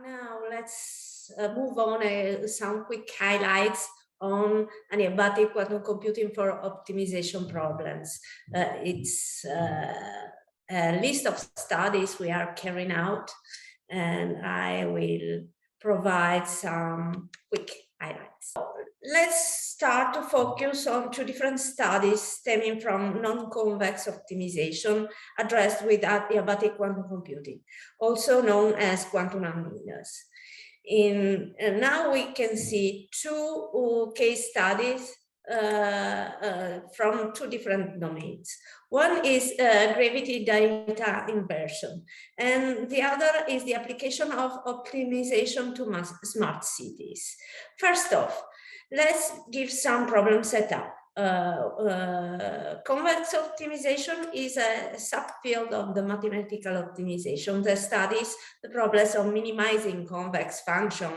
Now let's move on some quick highlights on adiabatic quantum computing for optimization problems. It's a list of studies we are carrying out, and I will provide some quick highlights. Let's start to focus on two different studies stemming from non-convex optimization addressed with adiabatic quantum computing, also known as quantum nonlinears. Now we can see two case studies from two different domains. One is gravity data inversion, and the other is the application of optimization to smart cities. First off, let's give some problem setup. Convex optimization is a subfield of the mathematical optimization that studies the problems of minimizing convex function,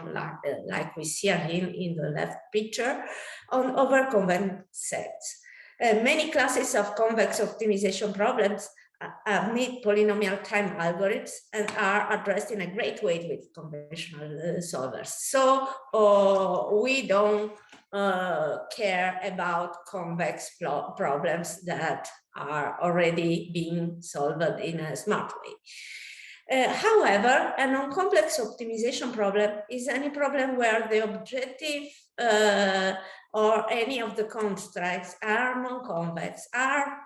like we see here in the left picture, on over convex sets. Many classes of convex optimization problems need polynomial time algorithms and are addressed in a great way with conventional solvers. So we don't care about convex problems that are already being solved in a smart way. However, a non-complex optimization problem is any problem where the objective or any of the constructs are non-convex, are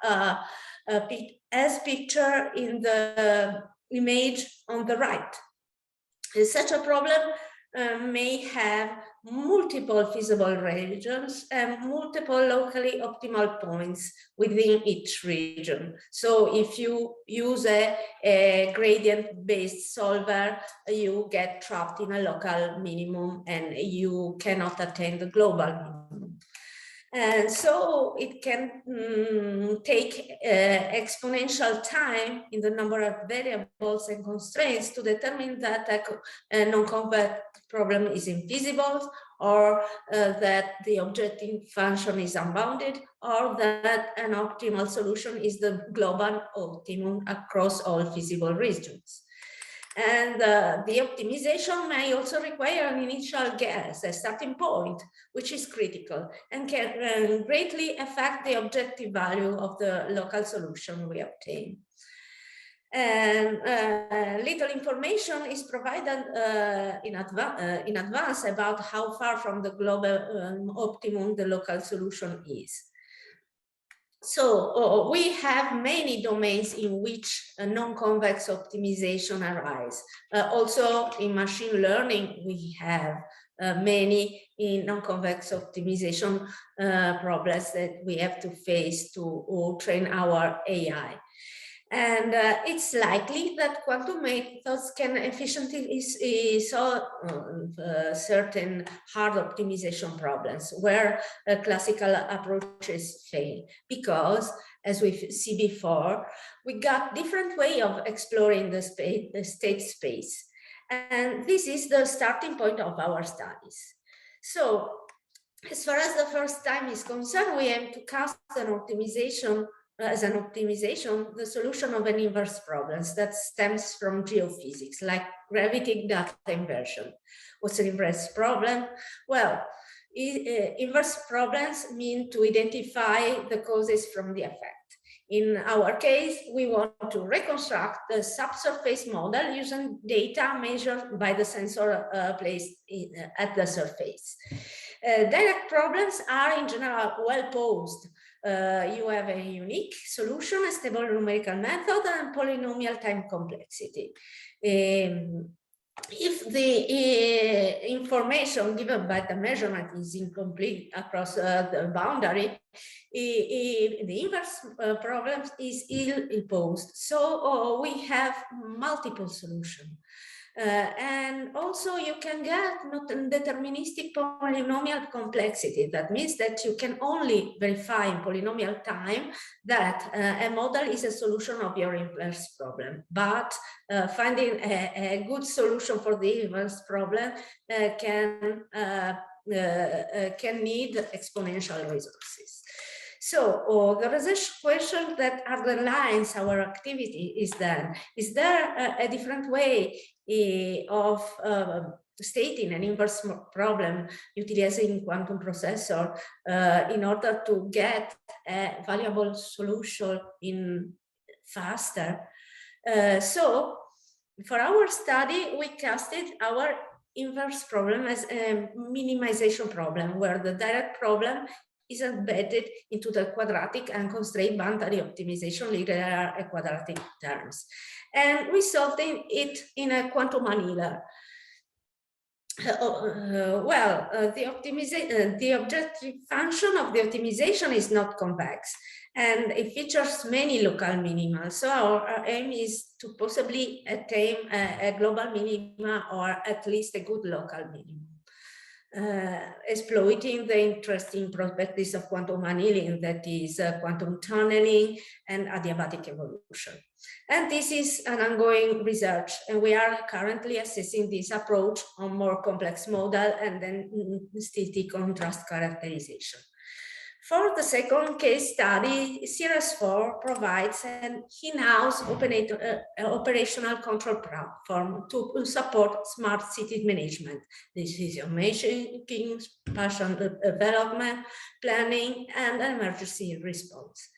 as pictured in the image on the right. Such a problem may have multiple feasible regions and multiple locally optimal points within each region. So if you use a gradient-based solver, you get trapped in a local minimum and you cannot attain the global minimum. And so it can take exponential time in the number of variables and constraints to determine that a non-convex problem is infeasible, or that the objective function is unbounded, or that an optimal solution is the global optimum across all feasible regions. And the optimization may also require an initial guess, a starting point, which is critical and can greatly affect the objective value of the local solution we obtain. And little information is provided in advance about how far from the global optimum the local solution is. So we have many domains in which non-convex optimization arise. Also in machine learning, we have many non-convex optimization problems that we have to face to train our AI. And it's likely that quantum methods can efficiently solve certain hard optimization problems where classical approaches fail, because, as we see before, we got different way of exploring the state space. And this is the starting point of our studies. So, as far as the first time is concerned, we aim to cast an optimization as an optimization, the solution of an inverse problems that stems from geophysics, like gravity data inversion. What's an inverse problem? Well, inverse problems mean to identify the causes from the effect. In our case, we want to reconstruct the subsurface model using data measured by the sensor placed at the surface. Direct problems are in general well posed. You have a unique solution, a stable numerical method, and polynomial time complexity. If the information given by the measurement is incomplete across the boundary, the inverse problem is ill-posed. So we have multiple solutions. And also you can get non-deterministic polynomial complexity. That means that you can only verify in polynomial time that a model is a solution of your inverse problem. But finding a good solution for the inverse problem can need exponential resources. So the research question that underlines our activity is then, is there a different way of stating an inverse problem utilizing quantum processor in order to get a valuable solution in faster. So for our study, we casted our inverse problem as a minimization problem, where the direct problem is embedded into the quadratic and constraint boundary optimization linear and quadratic terms. And we solved it in a quantum annealer. The objective function of the optimization is not convex, and it features many local minima. So our aim is to possibly attain a global minima, or at least a good local minimum. Exploiting the interesting properties of quantum annealing, that is quantum tunneling and adiabatic evolution. And this is an ongoing research, and we are currently assessing this approach on more complex model and then static contrast characterization. For the second case study, Series 4 provides an in-house operational control platform to support smart city management, decision-making, spatial development, planning, and emergency response.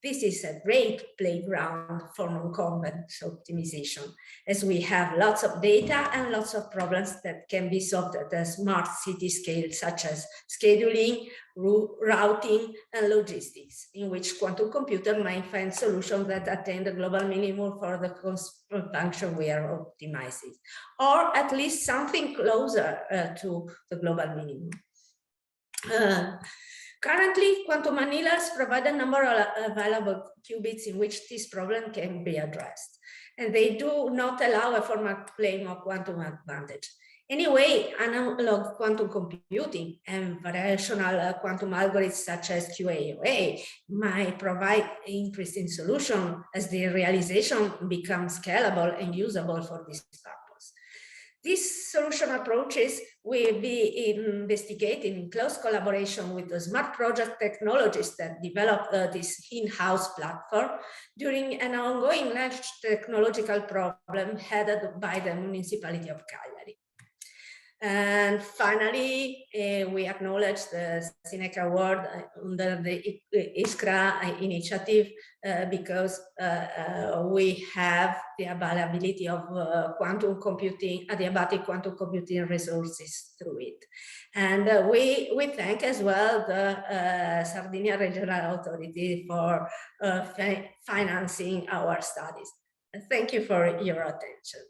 This is a great playground for non-convex optimization, as we have lots of data and lots of problems that can be solved at a smart city scale, such as scheduling, routing, and logistics, in which quantum computer might find solutions that attain the global minimum for the function we are optimizing, or at least something closer to the global minimum. Currently, quantum annealers provide a number of available qubits in which this problem can be addressed, and they do not allow a formal claim of quantum advantage. Anyway, analog quantum computing and variational quantum algorithms such as QAOA might provide interesting solutions as the realization becomes scalable and usable for this purpose. These solution approaches will be investigated in close collaboration with the smart project technologists that develop this in-house platform during an ongoing large technological problem headed by the municipality of Cagliari. And finally, we acknowledge the Seneca Award under the ISCRA initiative because we have the availability of quantum computing, adiabatic quantum computing resources through it. And we thank as well the Sardinia Regional Authority for financing our studies. Thank you for your attention.